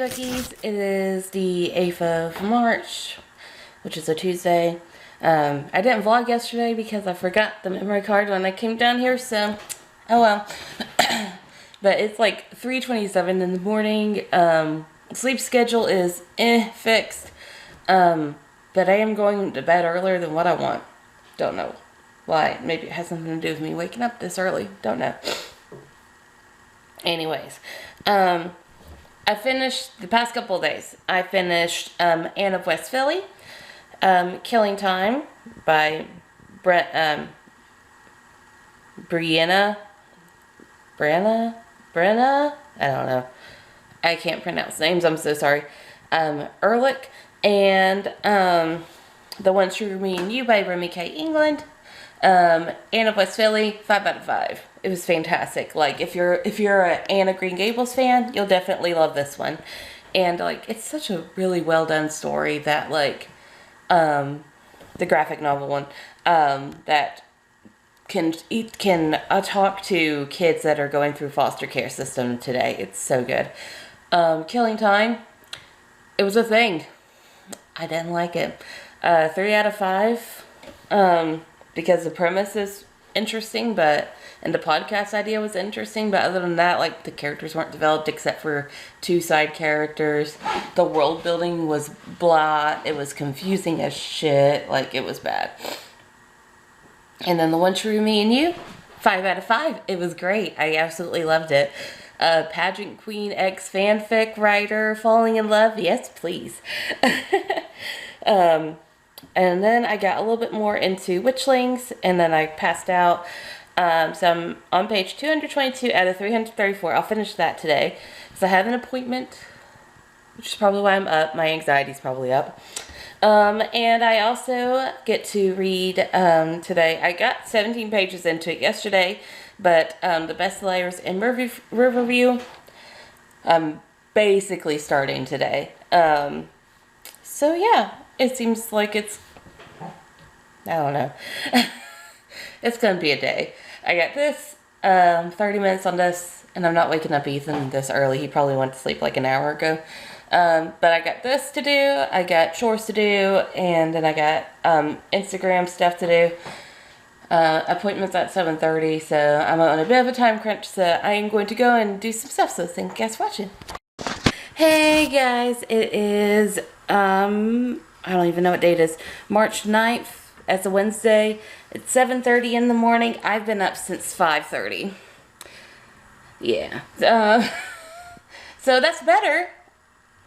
Bookies. It is the 8th of March, which is a Tuesday. I didn't vlog yesterday because I forgot the memory card when I came down here, so oh well. But it's like 3:27 in the morning. Sleep schedule is fixed. But I am going to bed earlier than what I want. Don't know why. Maybe it has something to do with me waking up this early. Don't know. Anyways, I finished the past couple of days. I finished Anne of West Philly, Killing Time by Brenna. I don't know. I can't pronounce names. I'm so sorry. Erhlich and The One True Me and You by Remi England. Anne of West Philly, 5 out of 5. It was fantastic. Like if you're an Anne of Green Gables fan, you'll definitely love this one. And like it's such a really well done story that like the graphic novel one that can talk to kids that are going through foster care system today. It's so good. Killing Time, it was a thing. I didn't like it. 3 out of 5 because the premise is interesting, and the podcast idea was interesting, but other than that, like, the characters weren't developed except for 2 side characters. The world building was blah. It was confusing as shit. Like, it was bad. And then The One True Me and You, 5 out of 5. It was great. I absolutely loved it. Pageant queen ex fanfic writer falling in love. Yes, please. And then I got a little bit more into Witchlings, and then I passed out. So I'm on page 222 out of 334. I'll finish that today. So I have an appointment, which is probably why I'm up. My anxiety's probably up. And I also get to read today. I got 17 pages into it yesterday, but the bestsellers in Riverview, I'm basically starting today. So yeah, it seems like it's, I don't know. It's going to be a day. I got this, 30 minutes on this, and I'm not waking up Ethan this early. He probably went to sleep like an hour ago. But I got this to do, I got chores to do, and then I got Instagram stuff to do. Appointments at 7:30, so I'm on a bit of a time crunch, so I am going to go and do some stuff, so thank you guys for watching. Hey guys, it is, I don't even know what date it is, March 9th. It's a Wednesday. It's 7:30 in the morning. I've been up since 5:30. Yeah. So that's better.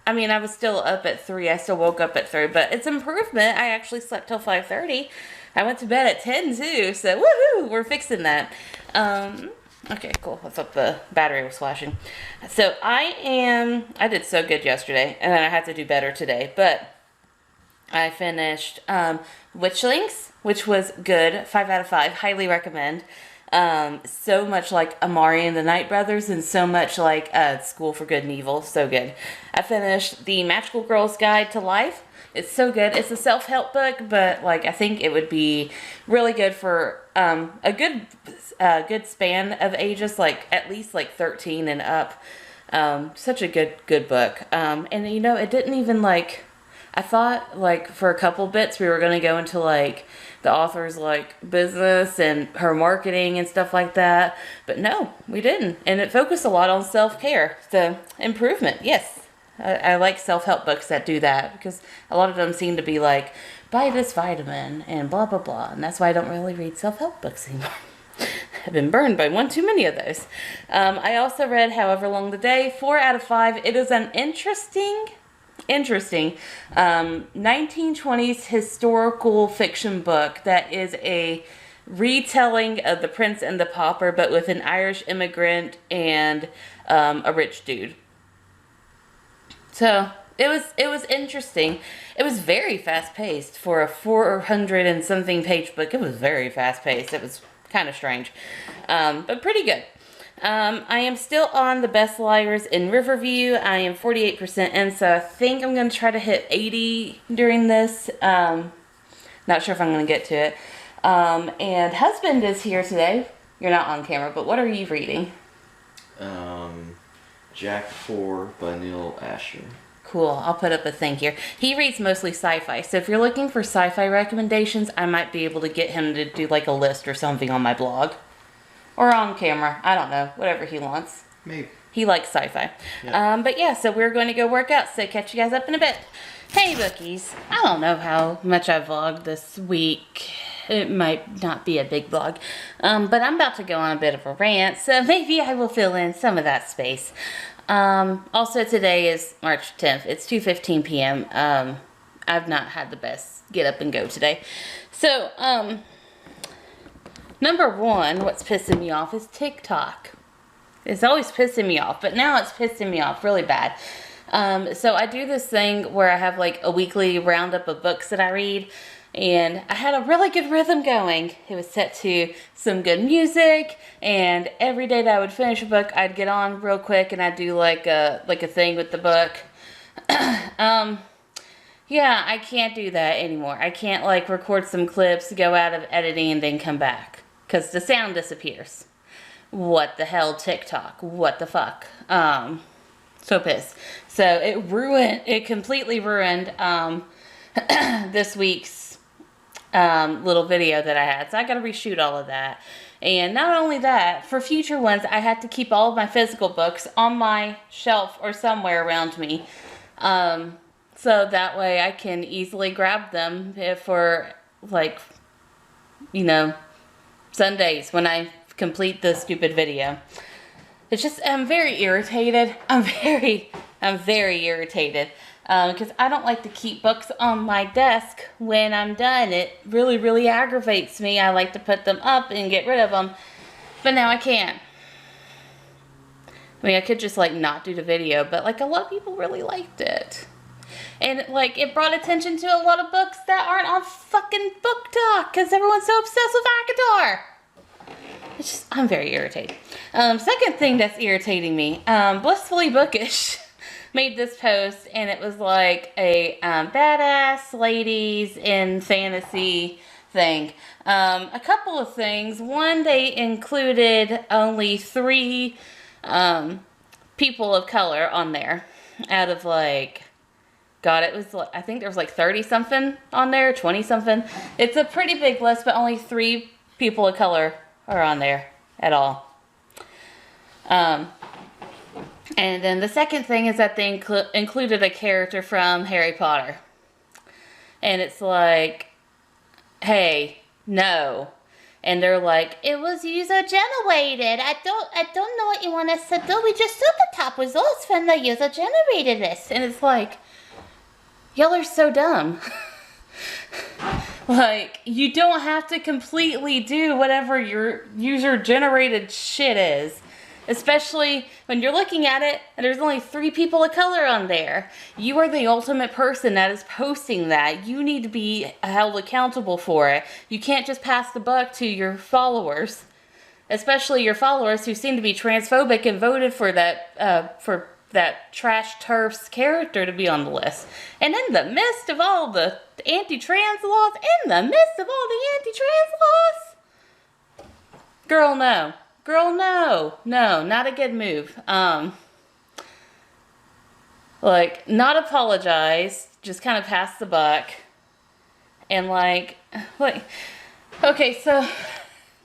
I mean, I was still up at 3. I still woke up at 3, but it's improvement. I actually slept till 5:30. I went to bed at 10 too, so woohoo! We're fixing that. Okay, cool. I thought the battery was flashing. So I did so good yesterday, and then I had to do better today, but I finished Witchlings, which was good. 5 out of 5. Highly recommend. So much like Amari and the Night Brothers, and so much like School for Good and Evil. So good. I finished The Magical Girl's Guide to Life. It's so good. It's a self-help book, but like I think it would be really good for a good span of ages, like at least like 13 and up. Such a good book. And you know, it didn't even like, I thought like for a couple bits we were going to go into like the author's like business and her marketing and stuff like that, but no, we didn't. And it focused a lot on self-care. So improvement, yes. I like self-help books that do that, because a lot of them seem to be like, buy this vitamin and blah blah blah, and that's why I don't really read self-help books anymore. I've been burned by one too many of those. I also read However Long the Day, 4 out of 5. It is an interesting 1920s historical fiction book that is a retelling of The Prince and the Pauper, but with an Irish immigrant and a rich dude. So it was interesting. It was very fast paced for a 400 and something page book. It was very fast paced. It was kind of strange, but pretty good. I am still on the bestsellers in Riverview. I am 48% in, so I think I'm going to try to hit 80 during this. Not sure if I'm going to get to it. And husband is here today. You're not on camera, but what are you reading? Jacque 4 by Neal Asher. Cool. I'll put up a thing here. He reads mostly sci-fi, so if you're looking for sci-fi recommendations, I might be able to get him to do like a list or something on my blog. Or on camera. I don't know. Whatever he wants. Maybe. He likes sci-fi. Yeah. But yeah, so we're going to go work out, so catch you guys up in a bit. Hey, Bookies. I don't know how much I vlogged this week. It might not be a big vlog. But I'm about to go on a bit of a rant, so maybe I will fill in some of that space. Also, today is March 10th. It's 2:15 p.m. I've not had the best get up and go today. So, number one, what's pissing me off is TikTok. It's always pissing me off, but now it's pissing me off really bad. So I do this thing where I have like a weekly roundup of books that I read, and I had a really good rhythm going. It was set to some good music, and every day that I would finish a book, I'd get on real quick and I'd do like a thing with the book. Yeah, I can't do that anymore. I can't like record some clips, go out of editing, and then come back, because the sound disappears. What the hell, TikTok? What the fuck? So pissed. So it completely ruined this week's little video that I had. So I gotta reshoot all of that. And not only that, for future ones, I had to keep all of my physical books on my shelf or somewhere around me. So that way I can easily grab them for, like, you know, Sundays when I complete the stupid video. It's just, I'm very irritated. I'm very irritated. Because I don't like to keep books on my desk when I'm done. It really, really aggravates me. I like to put them up and get rid of them. But now I can't. I mean, I could just, like, not do the video. But, like, a lot of people really liked it. And, like, it brought attention to a lot of books that aren't on fucking Book Talk. Because everyone's so obsessed with ACOTAR. It's just, I'm very irritated. Second thing that's irritating me, Blissfully Bookish made this post, and it was like a badass ladies in fantasy thing. A couple of things. One, they included only 3 people of color on there out of like, God, it was like, I think there was like 30 something on there, 20 something. It's a pretty big list, but only 3 people of color are on there at all. And then the second thing is that they included a character from Harry Potter. And it's like, hey, no. And they're like, it was user generated. I don't know what you want us to do. We just saw the top results from the user generated list. And it's like, y'all are so dumb. Like, you don't have to completely do whatever your user-generated shit is. Especially when you're looking at it and there's only 3 people of color on there. You are the ultimate person that is posting that. You need to be held accountable for it. You can't just pass the buck to your followers. Especially your followers who seem to be transphobic and voted for that trash turf's character to be on the list. And in the midst of all the anti-trans laws, girl, no. Girl, no. No, not a good move. Like, not apologize, just kind of pass the buck. And like, okay, so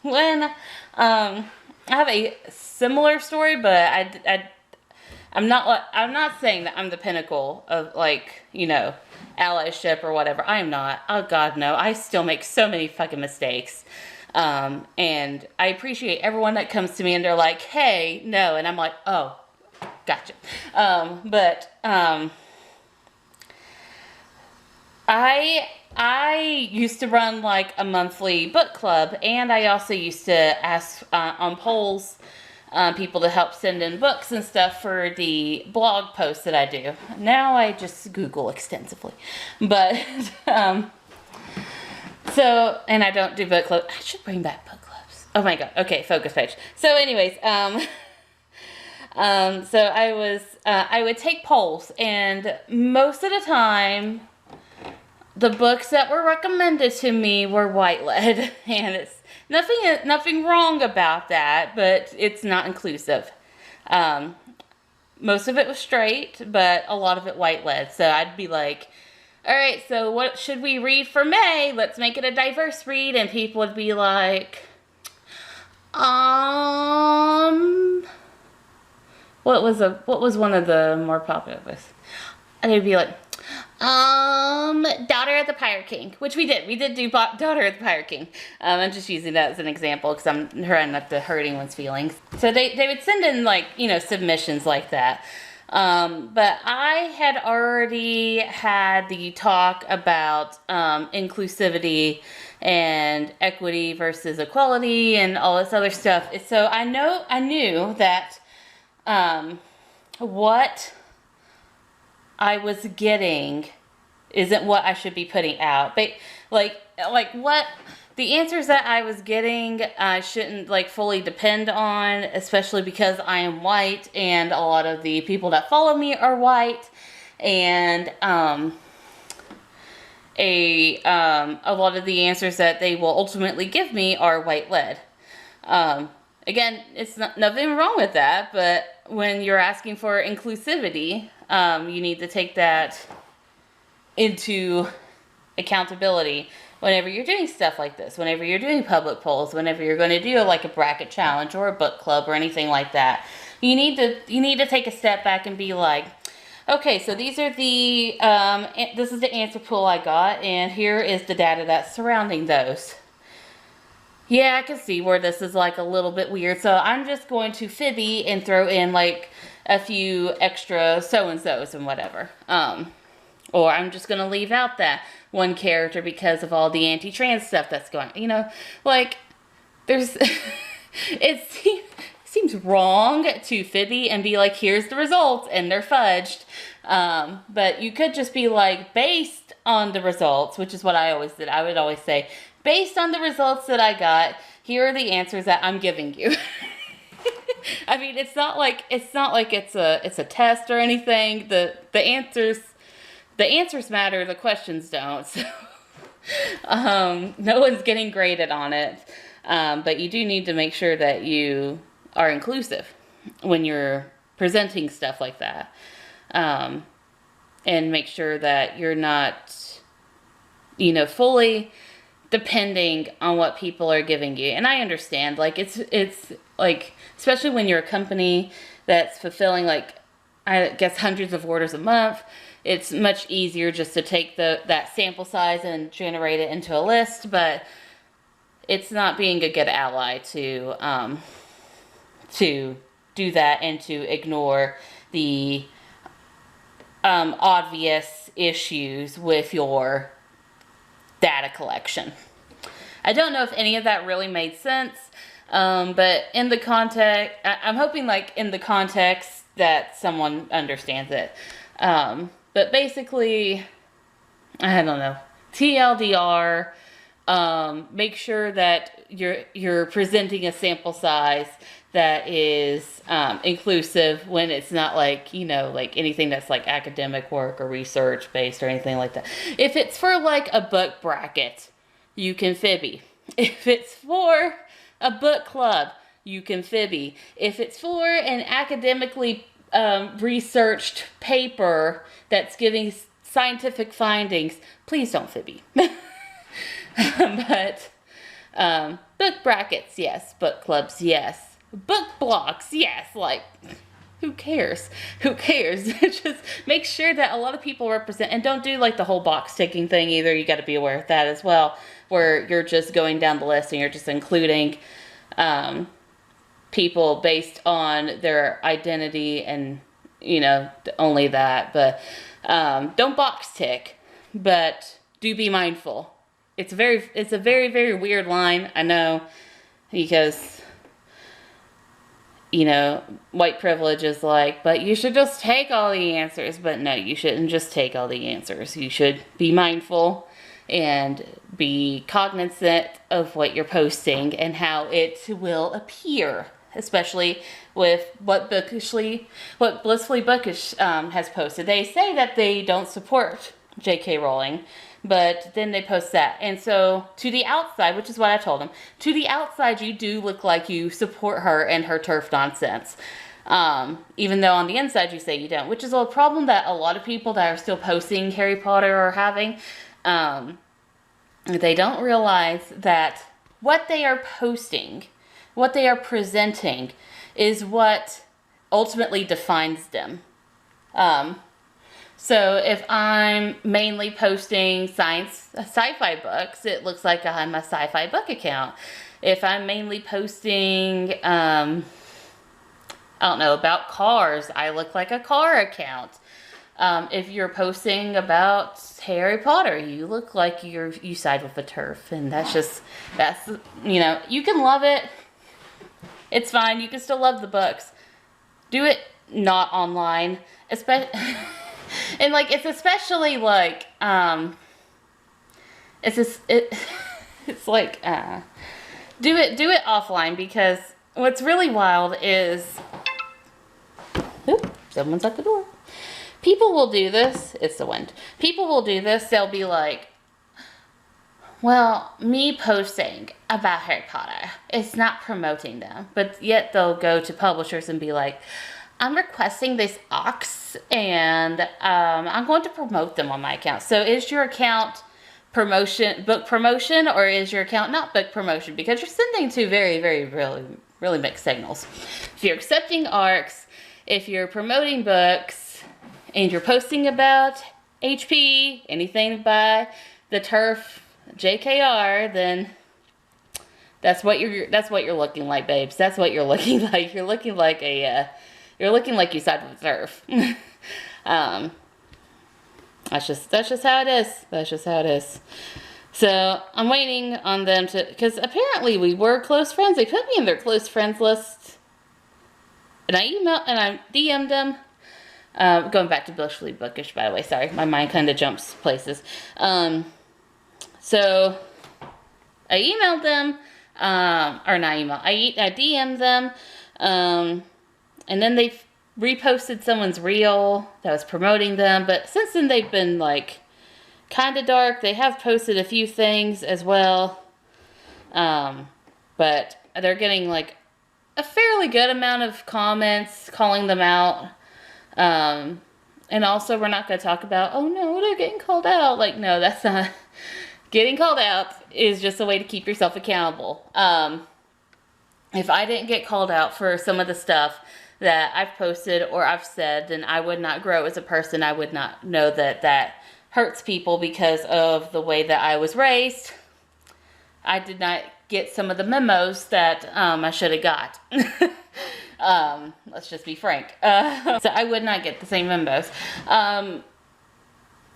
when, I have a similar story, but I'm not saying that I'm the pinnacle of, like, you know, allyship or whatever. I am not. Oh God, no. I still make so many fucking mistakes. And I appreciate everyone that comes to me and they're like, hey, no. And I'm like, oh, gotcha. I used to run like a monthly book club, and I also used to ask, on polls, people to help send in books and stuff for the blog posts that I do. Now I just Google extensively. But, so, and I don't do book clubs. I should bring back book clubs. Oh my God. Okay, focus page. So anyways, so I would take polls, and most of the time, the books that were recommended to me were white-led, and it's nothing wrong about that, but it's not inclusive. most of it was straight, but a lot of it white led. So I'd be like, all right, so what should we read for May? Let's make it a diverse read. And people would be like, what was one of the more popular lists? And they'd be like, Daughter of the Pirate King, which we did. We did do Daughter of the Pirate King. I'm just using that as an example because I'm trying not to hurt anyone's feelings. So they would send in, like, you know, submissions like that. But I had already had the talk about inclusivity and equity versus equality and all this other stuff. So I knew that what I was getting isn't what I should be putting out. But like what the answers that I was getting, I shouldn't like fully depend on, especially because I am white and a lot of the people that follow me are white, and a lot of the answers that they will ultimately give me are white led. Again, it's nothing wrong with that, but when you're asking for inclusivity, you need to take that into accountability whenever you're doing stuff like this, whenever you're doing public polls, whenever you're going to do like a bracket challenge or a book club or anything like that. You need to take a step back and be like, okay, so these are the this is the answer pool I got, and here is the data that's surrounding those. Yeah, I can see where this is like a little bit weird, so I'm just going to fibby and throw in like a few extra so-and-sos and whatever. Or I'm just going to leave out that one character because of all the anti-trans stuff that's going on. You know, like, there's, it seems wrong to fibby and be like, here's the results, and they're fudged. But you could just be like, based on the results, which is what I always did. I would always say, based on the results that I got, here are the answers that I'm giving you. I mean, it's not like it's a test or anything. The answers matter, the questions don't. So, no one's getting graded on it. But you do need to make sure that you are inclusive when you're presenting stuff like that. And make sure that you're not, you know, fully depending on what people are giving you. And I understand, like, it's like, especially when you're a company that's fulfilling, like, I guess hundreds of orders a month, it's much easier just to take that sample size and generate it into a list, but it's not being a good ally to do that and to ignore the obvious issues with your data collection. I don't know if any of that really made sense, but in the context, I'm hoping like in the context that someone understands it. But basically, I don't know, TLDR, make sure that you're presenting a sample size that is inclusive when it's not like, you know, like anything that's like academic work or research based or anything like that. If it's for like a book bracket, you can fibby. If it's for a book club, you can fibby. If it's for an academically researched paper that's giving scientific findings, please don't fibby. But book brackets, yes. Book clubs, yes. Book blocks, yes. Like, who cares? Who cares? Just make sure that a lot of people represent, and don't do like the whole box ticking thing either. You got to be aware of that as well, where you're just going down the list and you're just including people based on their identity and, you know, only that. But don't box tick, but do be mindful. It's a very, very weird line, I know, because, you know, white privilege is like, but you should just take all the answers. But no, you shouldn't just take all the answers. You should be mindful and be cognizant of what you're posting and how it will appear, especially with what Blissfully Bookish has posted. They say that they don't support J.K. Rowling, but then they post that. And so to the outside, which is what I told them, to the outside you do look like you support her and her turf nonsense. Even though on the inside you say you don't, which is a problem that a lot of people that are still posting Harry Potter are having. They don't realize that what they are posting, what they are presenting, is what ultimately defines them. So if I'm mainly posting sci-fi books, it looks like I'm a sci-fi book account. If I'm mainly posting, I don't know, about cars, I look like a car account. If you're posting about Harry Potter, you look like you side with the turf, and that's you know, you can love it. It's fine. You can still love the books. Do it not online, especially, and like it's especially like it's like do it offline, because what's really wild is, oop, someone's at the door. People will do this. It's the wind. People will do this. They'll be like, well, me posting about Harry Potter, it's not promoting them. But yet they'll go to publishers and be like, I'm requesting this Ox, and I'm going to promote them on my account. So is your account book promotion, or is your account not book promotion? Because you're sending two very, very, really, really mixed signals. If you're accepting ARCs, if you're promoting books, and you're posting about HP, anything by the turf, JKR, then that's what you're looking like, babes. That's what you're looking like. You're looking like you side with the turf. That's just how it is. That's just how it is. So I'm waiting on them to, because apparently we were close friends. They put me in their close friends list, and I DM'd them. Going back to Bushly Bookish, by the way. Sorry, my mind kind of jumps places. So I emailed them, or not email. I DM'd them, and then they reposted someone's reel that was promoting them. But since then, they've been like kind of dark. They have posted a few things as well, but they're getting like a fairly good amount of comments calling them out. And also we're not going to talk about, oh no, they're getting called out. Like, no, that's not, getting called out is just a way to keep yourself accountable. If I didn't get called out for some of the stuff that I've posted or I've said, then I would not grow as a person. I would not know that hurts people because of the way that I was raised. I did not get some of the memos that, I should have got. Let's just be frank. So I would not get the same memos.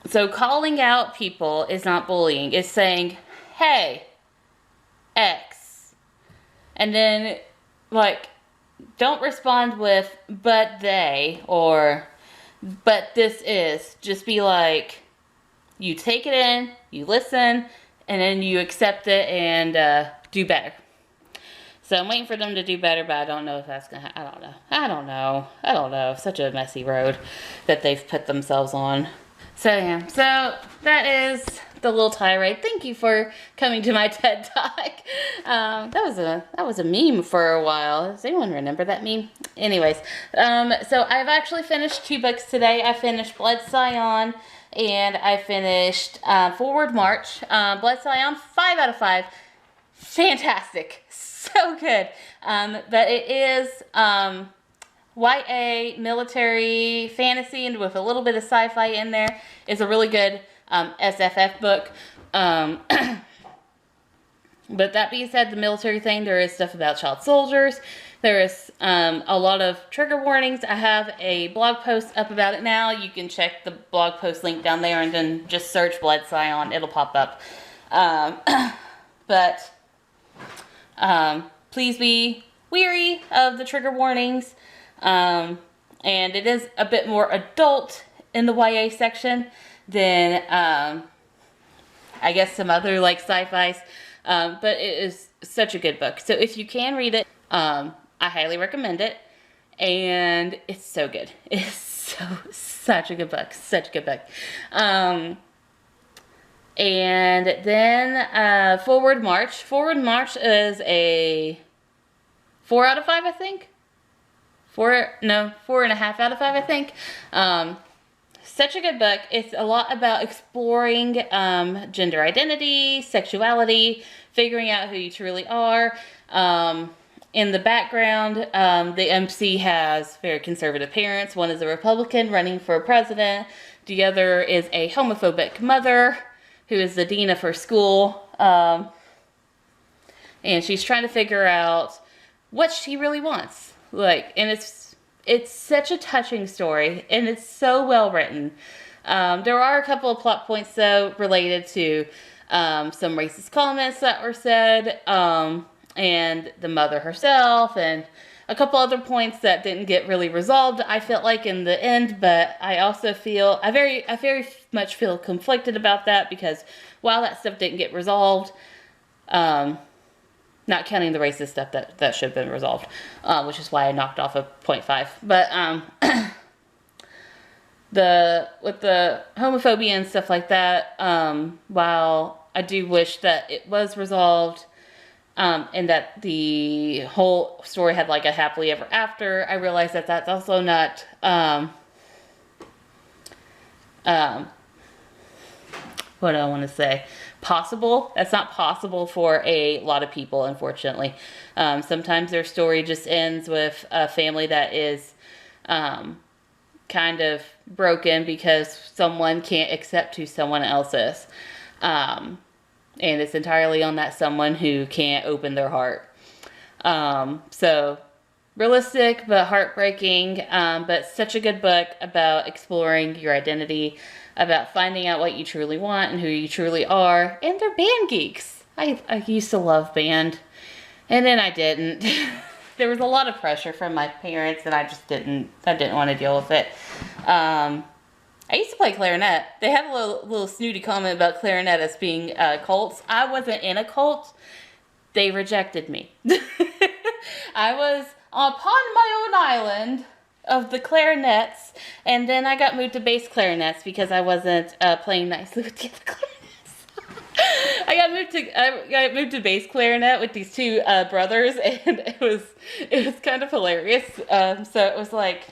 So calling out people is not bullying. It's saying, hey, X. And then, like, don't respond with, but they, or, but this is. Just be like, you take it in, you listen, and then you accept it and do better. So I'm waiting for them to do better, but I don't know if that's going to happen. I don't know. Such a messy road that they've put themselves on. So yeah, so that is the little tirade. Thank you for coming to my TED Talk. That was a meme for a while. Does anyone remember that meme? Anyways, so I've actually finished 2 books today. I finished Blood Scion, and I finished Forward March. Blood Scion, 5 out of 5. Fantastic. So good. But it is YA, military, fantasy, and with a little bit of sci-fi in there. It's a really good SFF book. But that being said, the military thing, there is stuff about child soldiers. There is a lot of trigger warnings. I have a blog post up about it now. You can check the blog post link down there and then just search Blood Scion. It'll pop up. But please be wary of the trigger warnings. And it is a bit more adult in the YA section than I guess some other like sci-fis. But it is such a good book. So if you can read it, I highly recommend it. And it's so good. It's such a good book. Such a good book. And then Forward March. Forward March is a 4 out of 5, I think. 4.5 out of 5, I think. Such a good book. It's a lot about exploring gender identity, sexuality, figuring out who you truly are. In the background, the MC has very conservative parents. One is a Republican running for president. The other is a homophobic mother who is the dean of her school. And she's trying to figure out what she really wants. And it's such a touching story, and it's so well written. There are a couple of plot points, though, related to some racist comments that were said, and the mother herself, and a couple other points that didn't get really resolved, I felt like, in the end. But I also feel, I very much feel conflicted about that, because while that stuff didn't get resolved, not counting the racist stuff that should have been resolved, which is why I knocked off a 0.5. But with the homophobia and stuff like that, while I do wish that it was resolved, and that the whole story had like a happily ever after, I realized that that's also not what do I want to say? Possible. That's not possible for a lot of people, unfortunately. Sometimes their story just ends with a family that is kind of broken because someone can't accept who someone else is. And it's entirely on that someone who can't open their heart. So realistic but heartbreaking, but such a good book about exploring your identity, about finding out what you truly want and who you truly are. And they're band geeks. I used to love band, and then I didn't. There was a lot of pressure from my parents, and I didn't want to deal with it. I used to play clarinet. They had a little snooty comment about clarinet as being cults. I wasn't in a cult. They rejected me. I was upon my own island of the clarinets, and then I got moved to bass clarinets because I wasn't playing nicely with the other clarinets. I got moved to bass clarinet with these two brothers, and it was kind of hilarious. So it was like,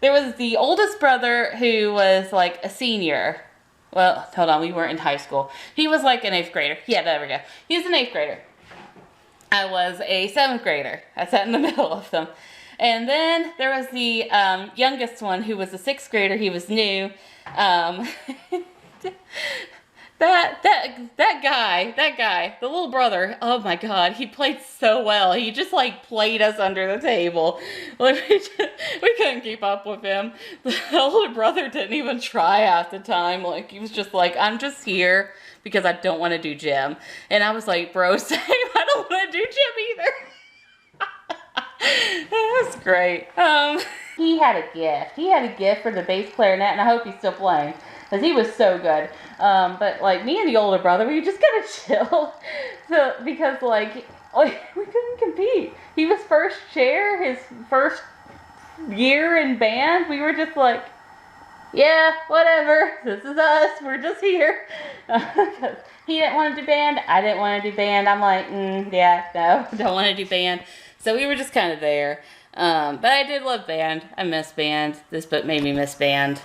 there was the oldest brother who was like a senior. Well, hold on, we weren't in high school. He was like an 8th grader. Yeah, there we go. He was an 8th grader. I was a 7th grader. I sat in the middle of them. And then there was the youngest one who was a 6th grader. He was new. That guy, the little brother, oh my God, he played so well. He just like played us under the table. Like, we couldn't keep up with him. The older brother didn't even try half the time. Like, he was just like, I'm just here because I don't want to do gym. And I was like, bro, same, I don't want to do gym either. That's great. He had a gift. He had a gift for the bass clarinet, and I hope he's still playing, because he was so good. But like, me and the older brother, we just kind of chill. So, because like we couldn't compete. He was first chair, his first year in band. We were just like, yeah, whatever. This is us. We're just here. He didn't want to do band. I didn't want to do band. I'm like, yeah, no, don't want to do band. So we were just kind of there. But I did love band. I miss band. This book made me miss band.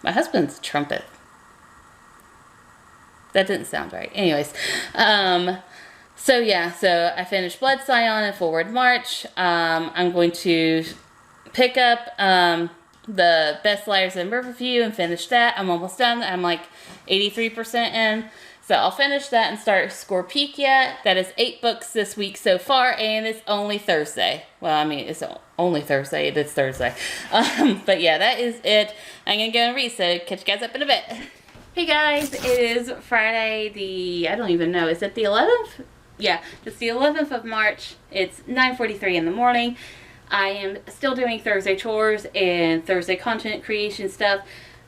My husband's trumpet. That didn't sound right. Anyways. So yeah, so I finished Blood, Scion, and Forward March. I'm going to pick up the Best Liars in Riverview and finish that. I'm almost done. I'm like 83% in. So I'll finish that and start Scorpica. That is 8 books this week so far, and it's only Thursday. Well, I mean, it's only Thursday. It is Thursday. But yeah, that is it. I'm going to go and read, so catch you guys up in a bit. Hey guys, it is Friday I don't even know, is it the 11th? Yeah, it's the 11th of March. It's 9:43 in the morning. I am still doing Thursday chores and Thursday content creation stuff.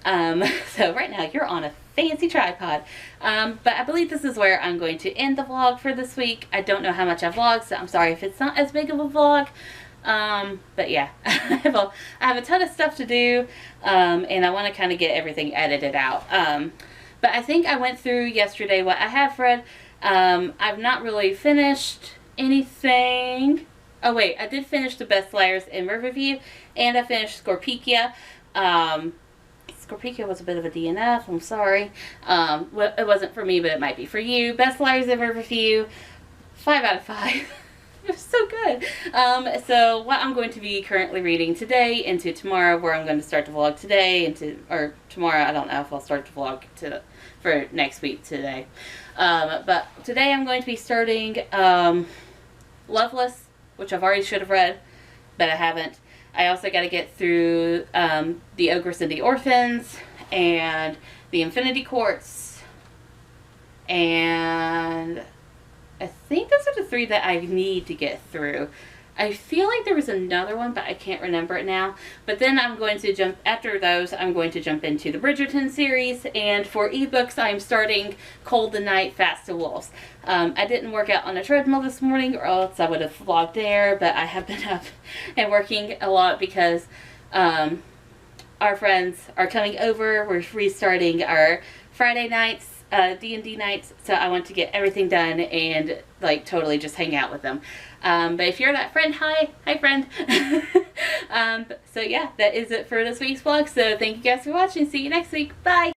So right now you're on a fancy tripod. But I believe this is where I'm going to end the vlog for this week. I don't know how much I vlogged, so I'm sorry if it's not as big of a vlog. But yeah, I have a ton of stuff to do, and I want to kind of get everything edited out. But I think I went through yesterday what I have read. I've not really finished anything. Oh wait, I did finish the Best Liars in Riverview, and I finished Scorpica. Scorpica was a bit of a DNF, I'm sorry. Well, it wasn't for me, but it might be for you. Best Liars in Riverview, 5 out of 5. It was so good. So what I'm going to be currently reading today into tomorrow, where I'm going to start the vlog today, or tomorrow, I don't know if I'll start the vlog for next week today. But today I'm going to be starting Loveless, which I've already should have read, but I haven't. I also got to get through the Ogress and the Orphans, and the Infinity Courts, and I think those are the 3 that I need to get through. I feel like there was another one, but I can't remember it now. But then I'm going to jump, after those, I'm going to jump into the Bridgerton series. And for ebooks, I'm starting Cold the Night, Fast to Wolves. I didn't work out on a treadmill this morning, or else I would have vlogged there. But I have been up and working a lot because our friends are coming over. We're restarting our Friday nights. D&D nights, so I want to get everything done and like totally just hang out with them. But if you're that friend, hi friend. So yeah, that is it for this week's vlog. So thank you guys for watching. See you next week. Bye.